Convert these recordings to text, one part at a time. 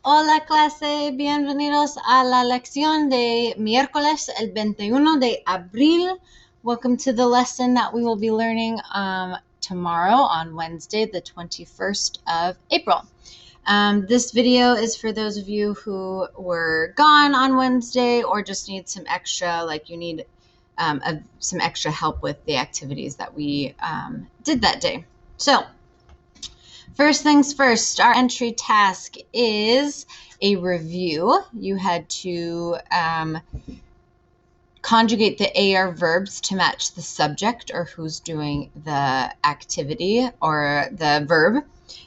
Hola clase, bienvenidos a la lección de miércoles, el 21 de abril. Welcome to the lesson that we will be learning tomorrow on Wednesday, the 21st of April. This video is for those of you who were gone on Wednesday or just need some extra, some extra help with the activities that we did that day. So, first things first, our entry task is a review. You had to conjugate the AR verbs to match the subject or who's doing the activity or the verb.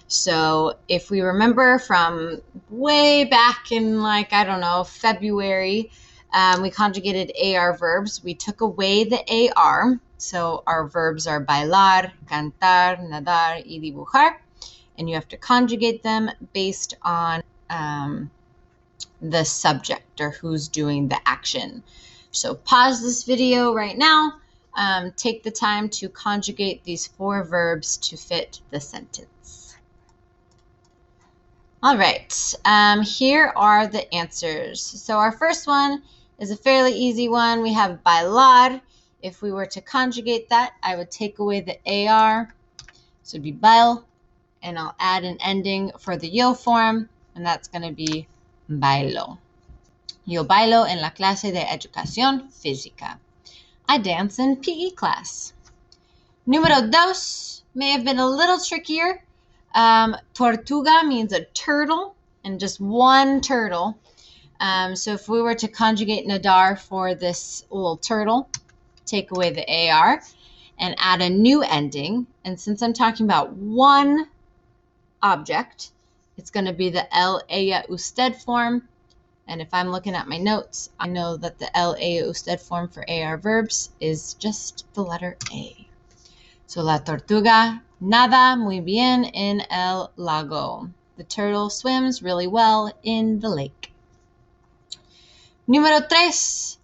So if we remember from way back in February, we conjugated AR verbs. We took away the AR. So our verbs are bailar, cantar, nadar, y dibujar. And you have to conjugate them based on the subject or who's doing the action. So pause this video right now. Take the time to conjugate these 4 verbs to fit the sentence. All right, here are the answers. So our first one is a fairly easy one. We have bailar. If we were to conjugate that, I would take away the AR. So it'd be bail, and I'll add an ending for the yo form, and that's going to be bailo. Yo bailo en la clase de educación física. I dance in PE class. Número 2 may have been a little trickier. Tortuga means a turtle, and just one turtle. So if we were to conjugate nadar for this little turtle, take away the AR and add a new ending. And since I'm talking about one object, it's going to be the él, ella, usted form. And if I'm looking at my notes, I know that the él, ella, usted form for AR verbs is just the letter A. So la tortuga nada muy bien en el lago. The turtle swims really well in the lake. Número 3.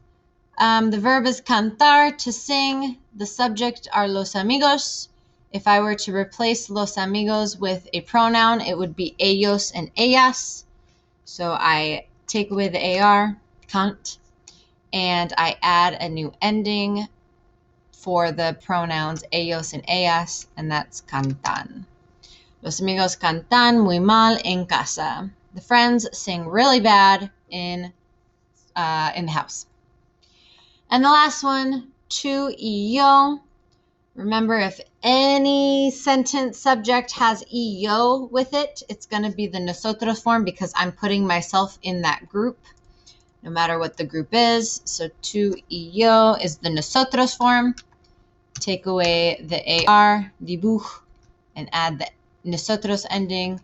The verb is cantar, to sing. The subject are los amigos. If I were to replace los amigos with a pronoun, it would be ellos and ellas. So I take away the AR, cant, and I add a new ending for the pronouns ellos and ellas, and that's cantan. Los amigos cantan muy mal en casa. The friends sing really bad in the house. And the last one, tú y yo. Remember, if any sentence subject has yo with it, it's going to be the nosotros form because I'm putting myself in that group, no matter what the group is. So tú y yo is the nosotros form. Take away the AR, dibuj, and add the nosotros ending,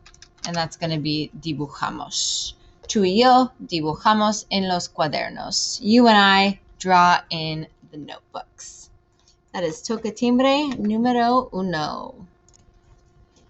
and that's going to be dibujamos. Tú y yo dibujamos en los cuadernos. You and I draw in the notebooks. That is toca timbre número 1.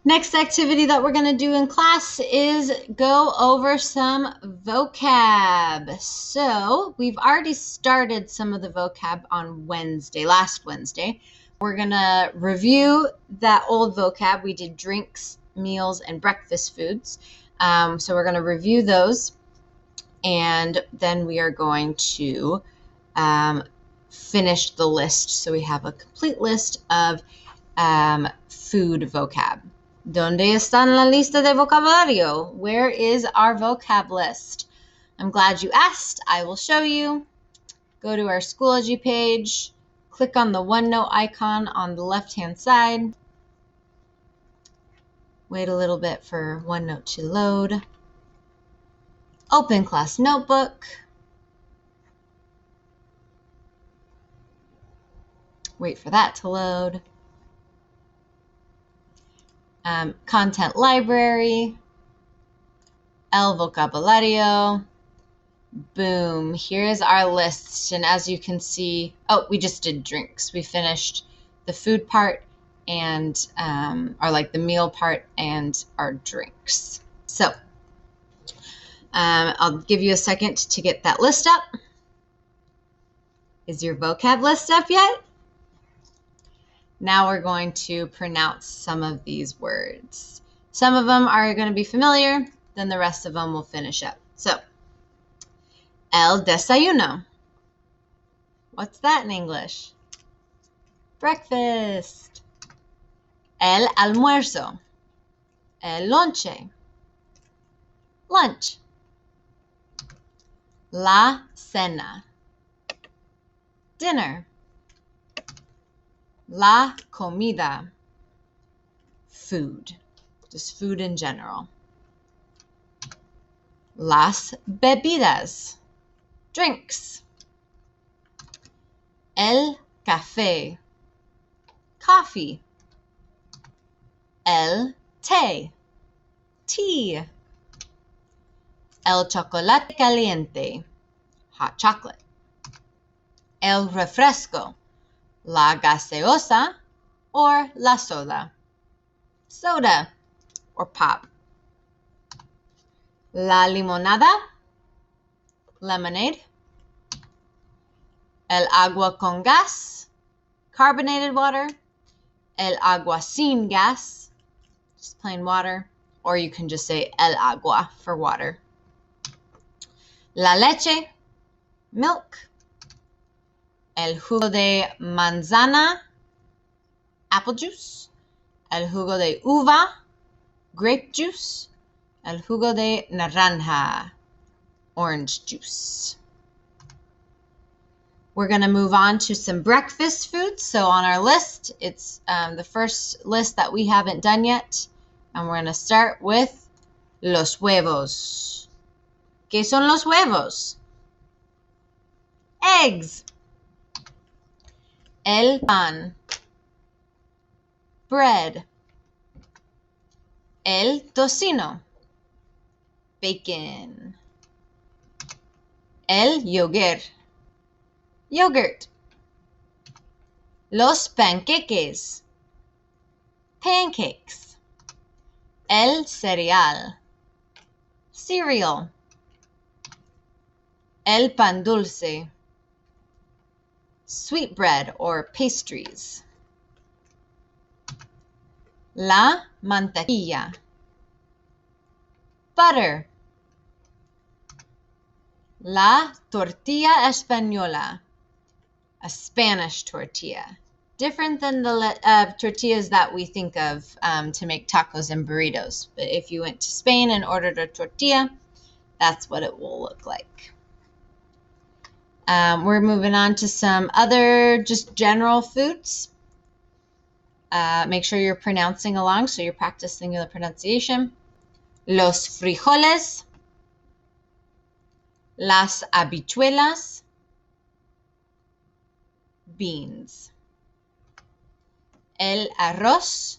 Next activity that we're going to do in class is go over some vocab. So we've already started some of the vocab on last Wednesday. We're going to review that old vocab. We did drinks, meals, and breakfast foods. So we're going to review those, and then we are going to finish the list. So we have a complete list of food vocab. ¿Dónde está la lista de vocabulario? Where is our vocab list? I'm glad you asked. I will show you. Go to our Schoology page. Click on the OneNote icon on the left-hand side. Wait a little bit for OneNote to load. Open class notebook. Wait for that to load. Content library. El vocabulario. Boom. Here's our list. And as you can see, we just did drinks. We finished the food part and the meal part and our drinks. So I'll give you a second to get that list up. Is your vocab list up yet? Now we're going to pronounce some of these words. Some of them are going to be familiar. then the rest of them will finish up. So, el desayuno. What's that in English? Breakfast. El almuerzo. El lonche. Lunch. La cena. Dinner. La comida. Food. Just food in general. Las bebidas. Drinks. El café. Coffee. El té. Tea. El chocolate caliente. Hot chocolate. El refresco. La gaseosa or la soda. Soda or pop. La limonada. Lemonade. El agua con gas. Carbonated water. El agua sin gas. Just plain water. Or you can just say el agua for water. La leche. Milk. El jugo de manzana. Apple juice. El jugo de uva. Grape juice. El jugo de naranja. Orange juice. We're going to move on to some breakfast foods. So on our list, it's the first list that we haven't done yet. And we're going to start with los huevos. ¿Qué son los huevos? Eggs. El pan. Bread. El tocino. Bacon. El yogur. Yogurt. Los panqueques. Pancakes. El cereal. Cereal. El pan dulce. Sweetbread or pastries. La mantequilla. Butter. La tortilla española. A Spanish tortilla. Different than the tortillas that we think of to make tacos and burritos. But if you went to Spain and ordered a tortilla, that's what it will look like. We're moving on to some other just general foods. Make sure you're pronouncing along so you're practicing the pronunciation. Los frijoles. Las habichuelas. Beans. El arroz.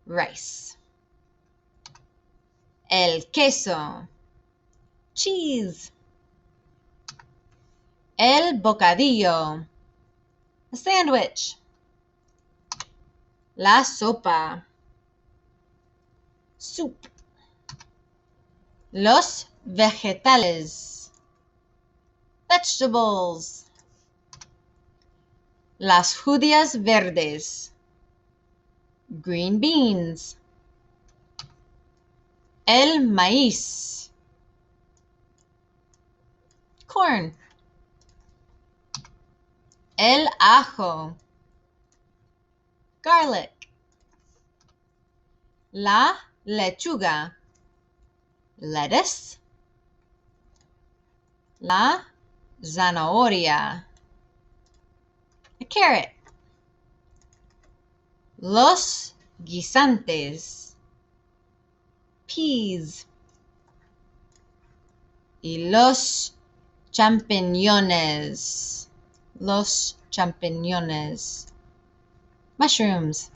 Rice. El queso. Cheese. El bocadillo. A sandwich. La sopa. Soup. Los vegetales. Vegetables. Las judías verdes. Green beans. El maíz. Corn. El ajo. Garlic. La lechuga. Lettuce. La zanahoria. A carrot. Los guisantes. Peas. Y los champiñones. Los champiñones. Mushrooms.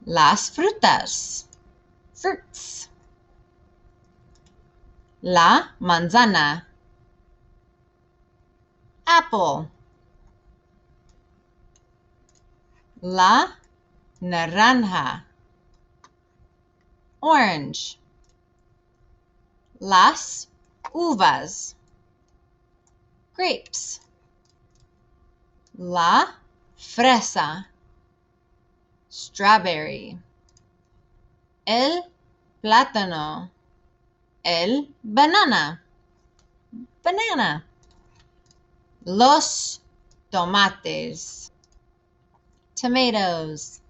Las frutas. Fruits. La manzana. Apple. La naranja. Orange. Las uvas. Grapes. La fresa. Strawberry. El plátano. El banana. Banana. Los tomates. Tomatoes.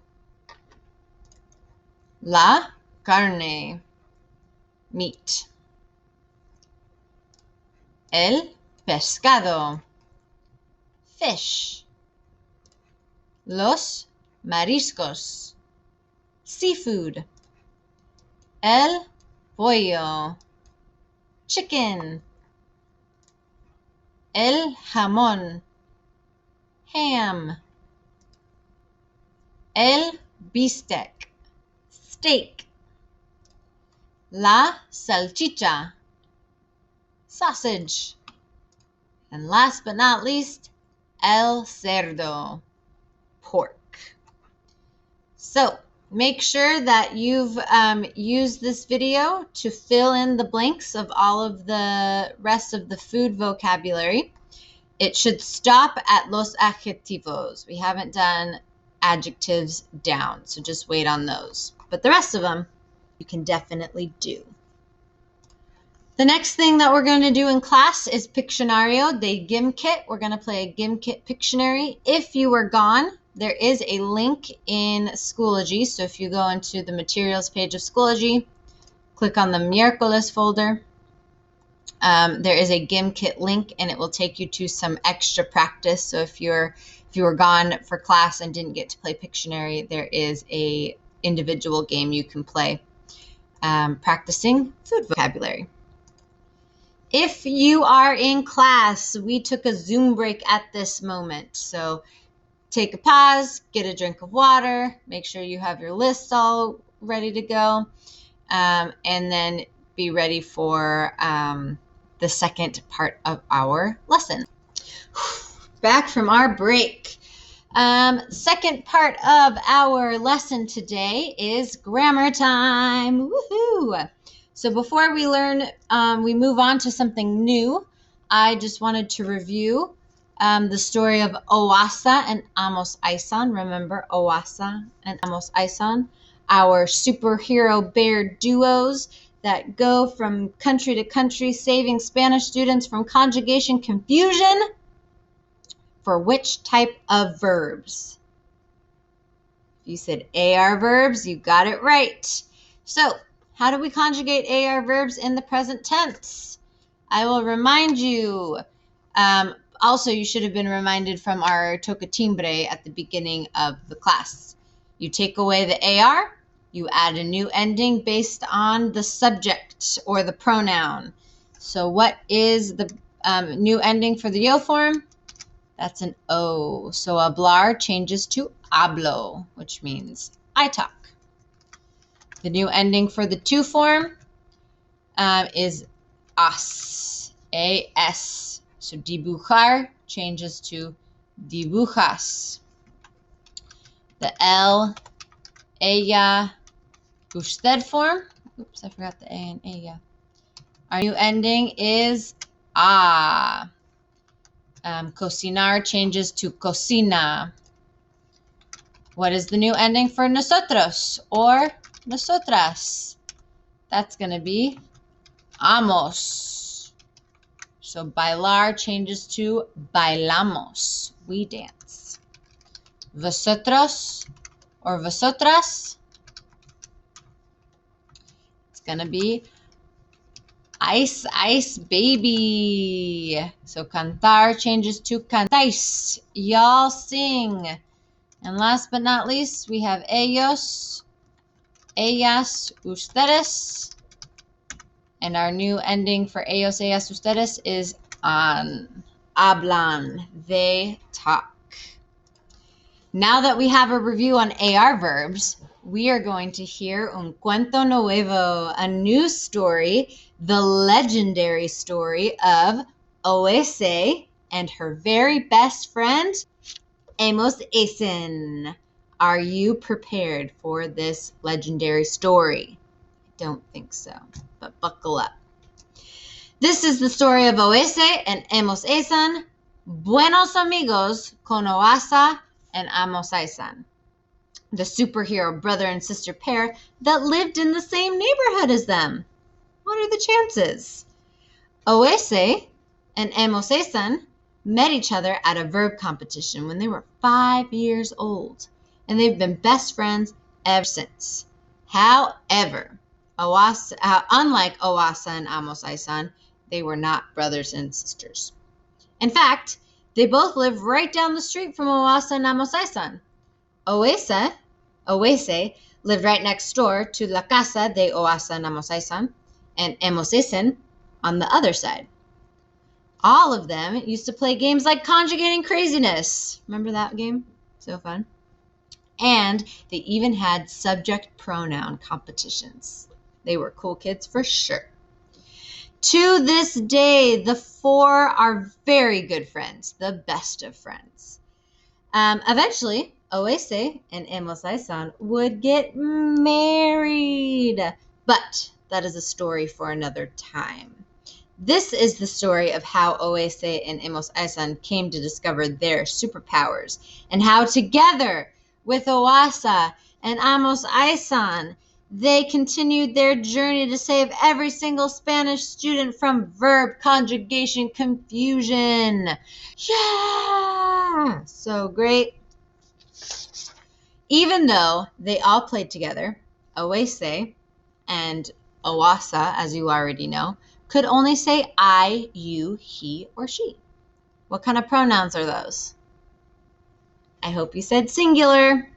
La carne. Meat. El pescado. Fish. Los mariscos. Seafood. El pollo. Chicken. El jamón. Ham. El bistec. Steak. La salchicha. Sausage. And last but not least, el cerdo. Pork. So make sure that you've used this video to fill in the blanks of all of the rest of the food vocabulary. It should stop at los adjetivos. We haven't done adjectives down, so just wait on those. But the rest of them, you can definitely do. The next thing that we're going to do in class is Pictionario de Gimkit. We're going to play a Gimkit Pictionary. If you were gone, there is a link in Schoology. So if you go into the materials page of Schoology, click on the Miércoles folder. There is a Gimkit link, and it will take you to some extra practice. So if you were gone for class and didn't get to play Pictionary, there is a individual game you can play practicing food vocabulary. If you are in class, we took a Zoom break at this moment. So take a pause, get a drink of water, make sure you have your lists all ready to go, and then be ready for the second part of our lesson. Back from our break. Second part of our lesson today is grammar time. Woohoo! So before we we move on to something new, I just wanted to review the story of Oasa and Amos Aisan. Remember Oasa and Amos Aisan, our superhero bear duos that go from country to country saving Spanish students from conjugation confusion. For which type of verbs? If you said AR verbs, you got it right. So, how do we conjugate AR verbs in the present tense? I will remind you. Also, you should have been reminded from our toca timbre at the beginning of the class. You take away the AR, you add a new ending based on the subject or the pronoun. So what is the new ending for the yo form? That's an O. So hablar changes to hablo, which means I talk. The new ending for the to form is as, A-S. So dibujar changes to dibujas. The el, ella, usted form. Oops, I forgot the A and ella. Our new ending is a. Cocinar changes to cocina. What is the new ending for nosotros or nosotras? That's going to be amos. So bailar changes to bailamos. We dance. Vosotros or vosotras. It's going to be ice, ice, baby. So cantar changes to cantáis. Y'all sing. And last but not least, we have ellos, ellas, ustedes. And our new ending for ellos, ellas, ustedes is an. Hablan. They talk. Now that we have a review on AR verbs, we are going to hear un cuento nuevo, a new story, the legendary story of Oese and her very best friend, Amos Aisan. Are you prepared for this legendary story? I don't think so, but buckle up. This is the story of Oese and Amos Aisan, buenos amigos con Oasa and Amos Aisan. the superhero brother and sister pair that lived in the same neighborhood as them? What are the chances? Oese and Emosesan met each other at a verb competition when they were 5 years old, and they've been best friends ever since. However, unlike Owasa and Amosai-san, they were not brothers and sisters. In fact, they both live right down the street from Owasa and Amosai-san. Oese lived right next door to La Casa de Owasa and Amosai-san, and Emosesen on the other side. All of them used to play games like Conjugating Craziness. Remember that game? So fun. And they even had subject pronoun competitions. They were cool kids for sure. To this day, the four are very good friends, the best of friends. Eventually, Oese and Emosai-san would get married, but that is a story for another time. This is the story of how Oese and Emosai-san came to discover their superpowers, and how together with Owasa and Amosai-san, they continued their journey to save every single Spanish student from verb conjugation confusion. Yeah! So great. Even though they all played together, Oese and Owasa, as you already know, could only say I, you, he, or she. What kind of pronouns are those? I hope you said singular.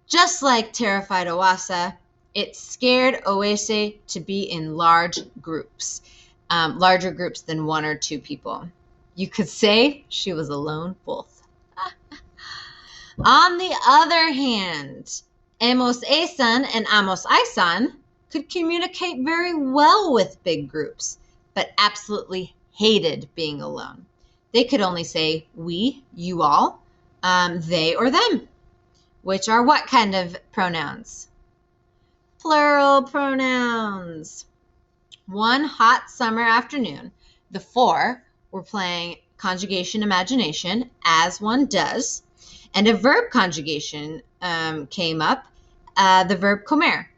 Just like terrified Owasa, it scared Oese to be in large groups, larger groups than 1 or 2 people. You could say she was a lone wolf. On the other hand, Emosei-san and Amosai-san could communicate very well with big groups, but absolutely hated being alone. They could only say we, you all, they or them, which are what kind of pronouns? Plural pronouns. One hot summer afternoon, the four were playing conjugation imagination, as one does, and a verb conjugation came up, the verb comer.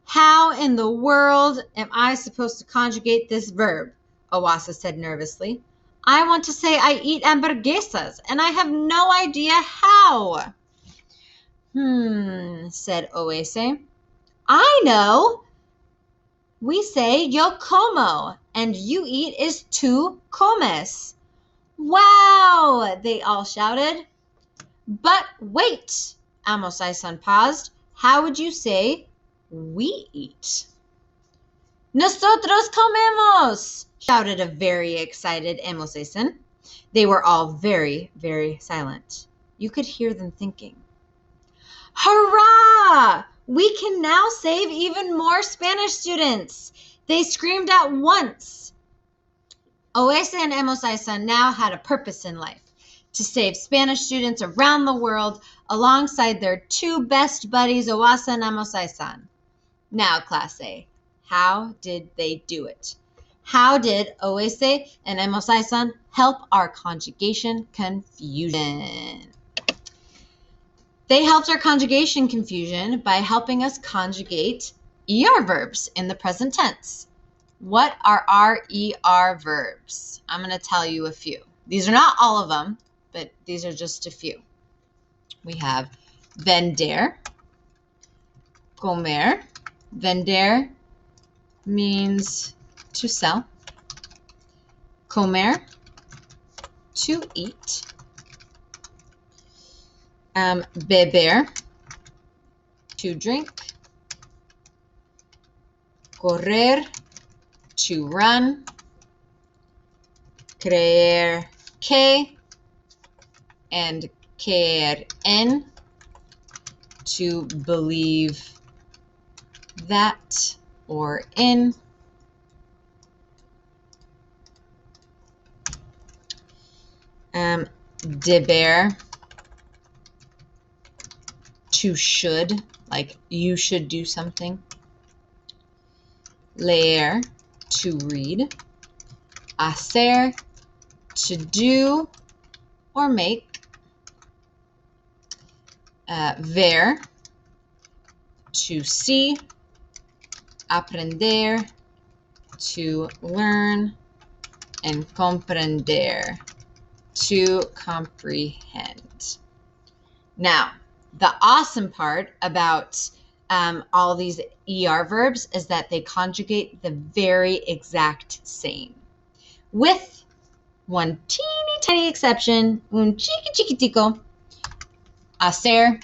How in the world am I supposed to conjugate this verb? Owasa said nervously. I want to say I eat hamburguesas, and I have no idea how. Said Oese. I know. We say yo como, and you eat is tú comes. Wow, they all shouted. But wait, Amosai-san paused. How would you say we eat? Nosotros comemos, shouted a very excited Emosei-san. They were all very, very silent. You could hear them thinking. Hurrah! We can now save even more Spanish students. They screamed at once. Oese and Emosai-san now had a purpose in life, to save Spanish students around the world alongside their 2 best buddies, Owasa and Amosai-san. Now, Class A, how did they do it? How did Oese and Emosai-san help our conjugation confusion? They helped our conjugation confusion by helping us conjugate ER verbs in the present tense. What are our ER verbs? I'm going to tell you a few. These are not all of them, but these are just a few. We have vender, comer. Vender means to sell. Comer, to eat. Beber, to drink. Correr, to run. Creer que, and creer en, to believe that or in. Deber, to should, like you should do something. Leer, to read. Hacer, to do or make. ver, to see, aprender, to learn, and comprender, to comprehend. Now, the awesome part about all these ER verbs is that they conjugate the very exact same, with one teeny tiny exception, un chiquitico, hacer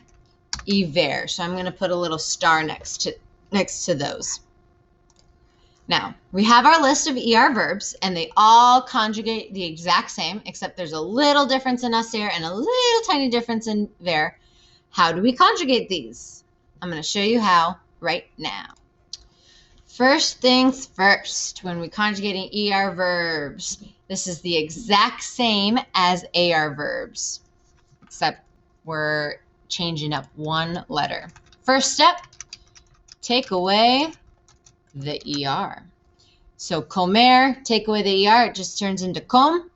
y ver. So I'm going to put a little star next to those. Now, we have our list of ER verbs, and they all conjugate the exact same, except there's a little difference in hacer and a little tiny difference in ver. How do we conjugate these? I'm going to show you how right now. First things first, when we're conjugating ER verbs, this is the exact same as AR verbs, except we're changing up one letter. First step, take away the ER. So comer, take away the ER, it just turns into com,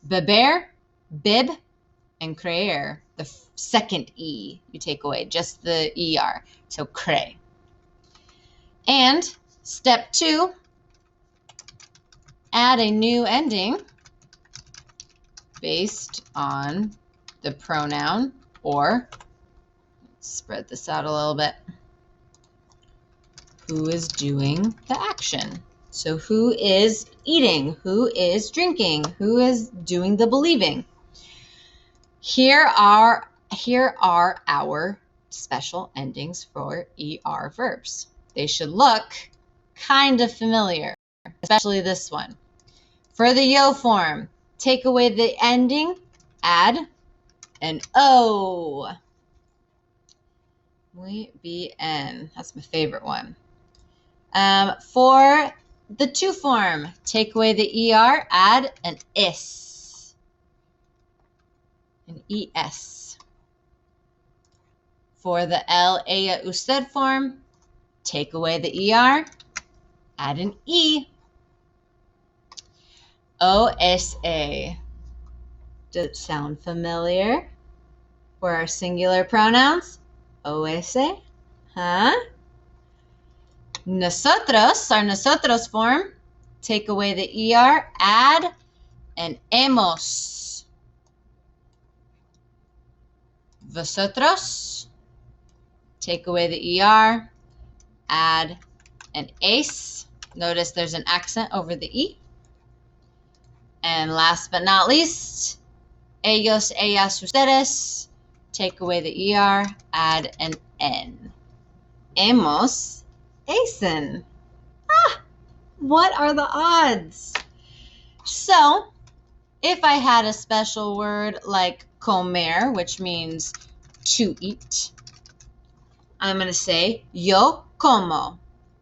beber, bib, and creer, the second E you take away, just the ER, so cre. And step 2, add a new ending based on the pronoun, or spread this out a little bit, who is doing the action. So who is eating? Who is drinking? Who is doing the believing? Here are our special endings for ER verbs. They should look kind of familiar, especially this one. For the yo form, take away the ending, add an O. Muy bien. That's my favorite one. For the to form, take away the ER, add an S. An ES. For the el, ella, usted form, take away the ER, add an E. OSA. Does it sound familiar? For our singular pronouns, OSA, huh? Nosotros, our nosotros form, take away the ER, add an hemos. Vosotros, take away the ER, add an ace. Notice there's an accent over the E. And last but not least, ellos, ellas, ustedes, take away the ER, add an N. Hemos eaten. What are the odds? So, if I had a special word like comer, which means to eat, I'm going to say yo como,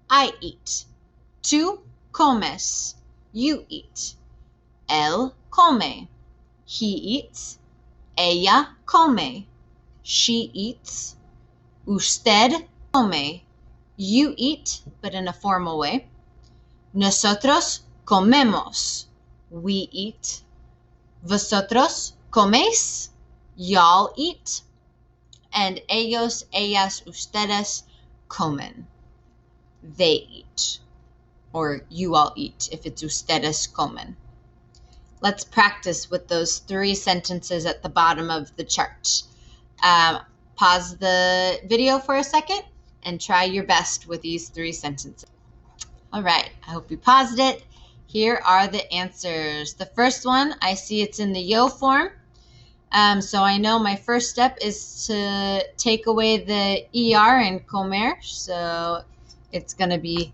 I eat. Tú comes, you eat. Él come, he eats. Ella come, she eats. Usted come, you eat, but in a formal way. Nosotros comemos, we eat. Vosotros coméis, y'all eat. And ellos, ellas, ustedes comen, they eat. Or you all eat if it's ustedes comen. Let's practice with those 3 sentences at the bottom of the chart. Pause the video for a second and try your best with these 3 sentences. All right, I hope you paused it. Here are the answers. The first one, I see it's in the yo form. So I know my first step is to take away the ER in comer. So it's going to be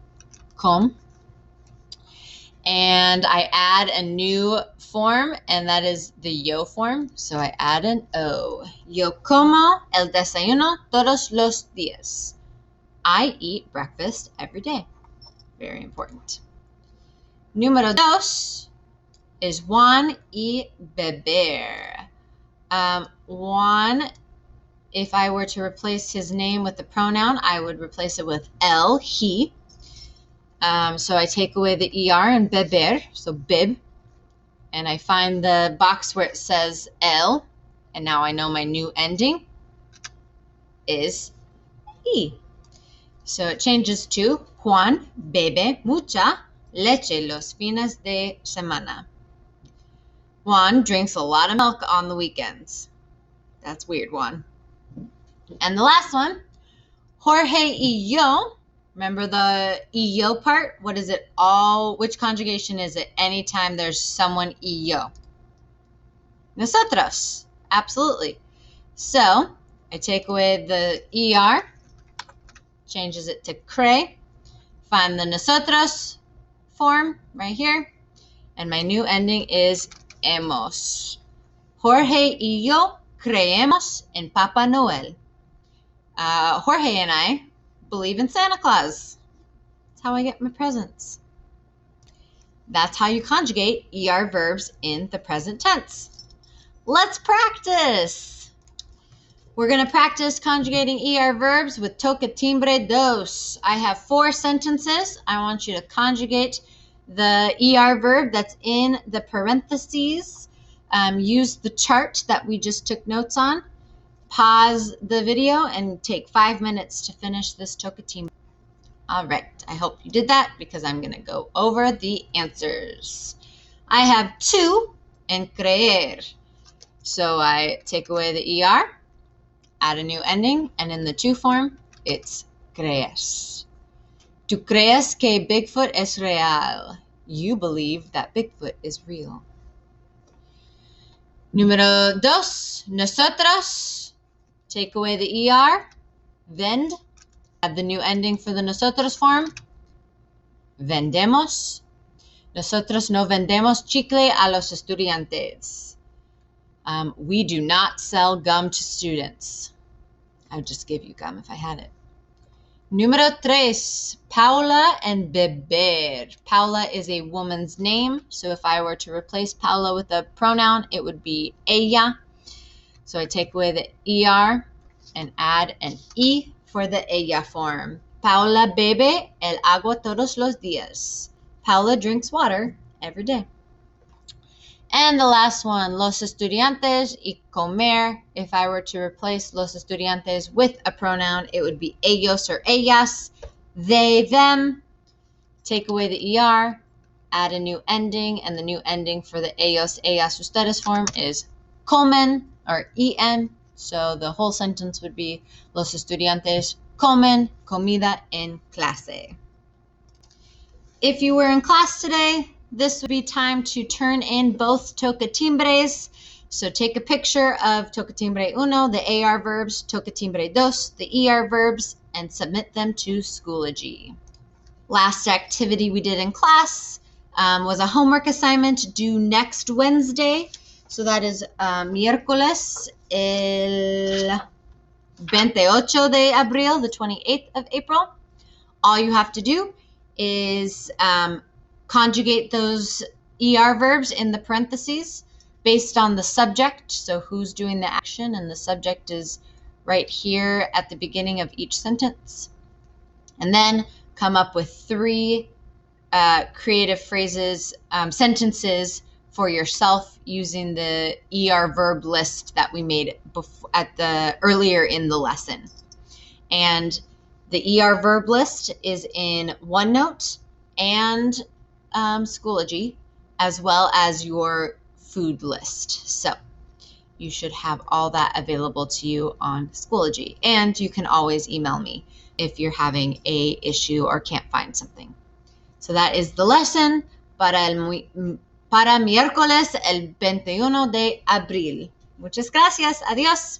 com. And I add a new form, and that is the yo form. So I add an O. Yo como el desayuno todos los días. I eat breakfast every day. Very important. Número 2 is Juan y beber. Juan, if I were to replace his name with the pronoun, I would replace it with el, he. So I take away the ER in beber, so bib, and I find the box where it says el, and now I know my new ending. is E. So it changes to Juan bebe mucha leche los fines de semana. Juan drinks a lot of milk on the weekends. That's weird, Juan. And the last one, Jorge y yo. Remember the y yo part? What is it all? Which conjugation is it anytime there's someone y yo? Nosotros. Absolutely. So I take away the er, changes it to cre, find the nosotros form right here, and my new ending is hemos. Jorge y yo creemos en Papa Noel. Jorge and I believe in Santa Claus. That's how I get my presents. That's how you conjugate ER verbs in the present tense. Let's practice. We're going to practice conjugating ER verbs with toca timbre dos. I have 4 sentences. I want you to conjugate the ER verb that's in the parentheses. Use the chart that we just took notes on. Pause the video and take 5 minutes to finish this toca timbre. All right, I hope you did that because I'm going to go over the answers. I have 2 in creer. So I take away the ER, add a new ending, and in the to form, it's crees. Tú crees que Bigfoot es real. You believe that Bigfoot is real. Número 2, nosotros. Take away the ER, vend. Add the new ending for the nosotros form. Vendemos. Nosotros no vendemos chicle a los estudiantes. We do not sell gum to students. I would just give you gum if I had it. Número 3, Paula and beber. Paula is a woman's name, so if I were to replace Paula with a pronoun, it would be ella. So I take away the ER and add an E for the ella form. Paula bebe el agua todos los días. Paula drinks water every day. And the last one, los estudiantes y comer. If I were to replace los estudiantes with a pronoun, it would be ellos or ellas, they, them. Take away the ER, add a new ending, and the new ending for the ellos, ellas, ustedes form is comen or en. So the whole sentence would be los estudiantes comen comida en clase. If you were in class today, this would be time to turn in both toca timbres. So take a picture of toca timbre uno, the AR verbs, toca timbre dos, the ER verbs, and submit them to Schoology. Last activity we did in class was a homework assignment due next Wednesday. So that is Miércoles, el 28 de abril, the 28th of April. All you have to do is conjugate those ER verbs in the parentheses based on the subject. So who's doing the action, and the subject is right here at the beginning of each sentence. And then come up with 3 creative phrases, sentences for yourself using the ER verb list that we made earlier in the lesson. And the ER verb list is in OneNote and Schoology, as well as your food list. So you should have all that available to you on Schoology. And you can always email me if you're having a issue or can't find something. So that is the lesson para miércoles el 21 de abril. Muchas gracias. Adiós.